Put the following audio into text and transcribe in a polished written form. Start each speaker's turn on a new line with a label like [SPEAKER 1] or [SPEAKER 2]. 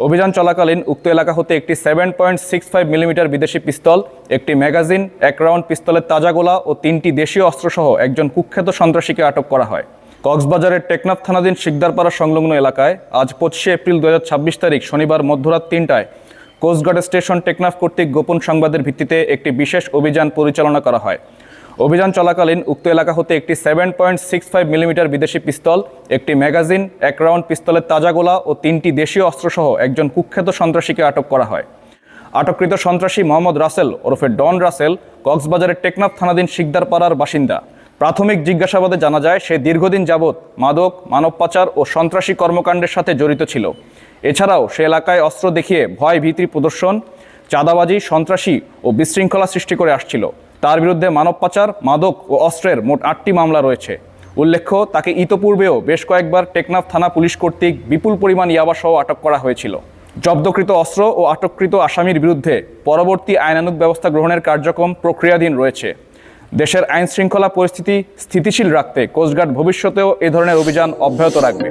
[SPEAKER 1] অভিযান চলাকালীন উক্ত এলাকা হতে একটি 7.65 মিলিমিটার বিদেশি পিস্তল, একটি ম্যাগাজিন, 1 রাউন্ড পিস্তলের তাজা গোলা ও 3টি দেশীয় অস্ত্রসহ একজন কুখ্যাত সন্ত্রাসীকে আটক করা হয়। কক্সবাজারের টেকনাফ থানাধীন শিকদারপাড়া সংলগ্ন এলাকায় আজ 25 এপ্রিল 2026 তারিখ শনিবার মধ্যরাত 3টায় কোস্টগার্ড স্টেশন টেকনাফ কর্তৃক গোপন সংবাদের ভিত্তিতে একটি বিশেষ অভিযান পরিচালনা করা হয়। অভিযান চলাকালীন উক্ত এলাকা হতে একটি 7.65 মিলিমিটার বিদেশি পিস্তল, একটি ম্যাগাজিন, 1 রাউন্ড পিস্তলের তাজা গোলা ও 3টি দেশীয় অস্ত্রসহ একজন কুখ্যাত সন্ত্রাসীকে আটক করা হয়। আটককৃত সন্ত্রাসী মোহাম্মদ রাসেল ওরফে ডন রাসেল কক্সবাজারের টেকনাফ থানাধীন শিকদারপাড়ার বাসিন্দা। প্রাথমিক জিজ্ঞাসাবাদে জানা যায় সে দীর্ঘদিন যাবৎ মাদক, মানব পাচার ও সন্ত্রাসী কর্মকাণ্ডের সাথে জড়িত ছিল। এছাড়াও সে এলাকায় অস্ত্র দেখিয়ে ভয় ভীতি প্রদর্শন, চাঁদাবাজি, সন্ত্রাসী ও বিশৃঙ্খলা সৃষ্টি করে আসছিল। তার বিরুদ্ধে মানব পাচার, মাদক ও অস্ত্রের মোট 8টি মামলা রয়েছে। উল্লেখ্য, তাকে ইতোপূর্বেও বেশ কয়েকবার টেকনাফ থানা পুলিশ কর্তৃক বিপুল পরিমাণ ইয়াবাসহ আটক করা হয়েছিল। জব্দকৃত অস্ত্র ও আটককৃত আসামির বিরুদ্ধে পরবর্তী আইনানুগ ব্যবস্থা গ্রহণের কার্যক্রম প্রক্রিয়াধীন রয়েছে। দেশের আইন শৃঙ্খলা পরিস্থিতি স্থিতিশীল রাখতে কোস্টগার্ড ভবিষ্যতেও এ ধরনের অভিযান অব্যাহত রাখবে।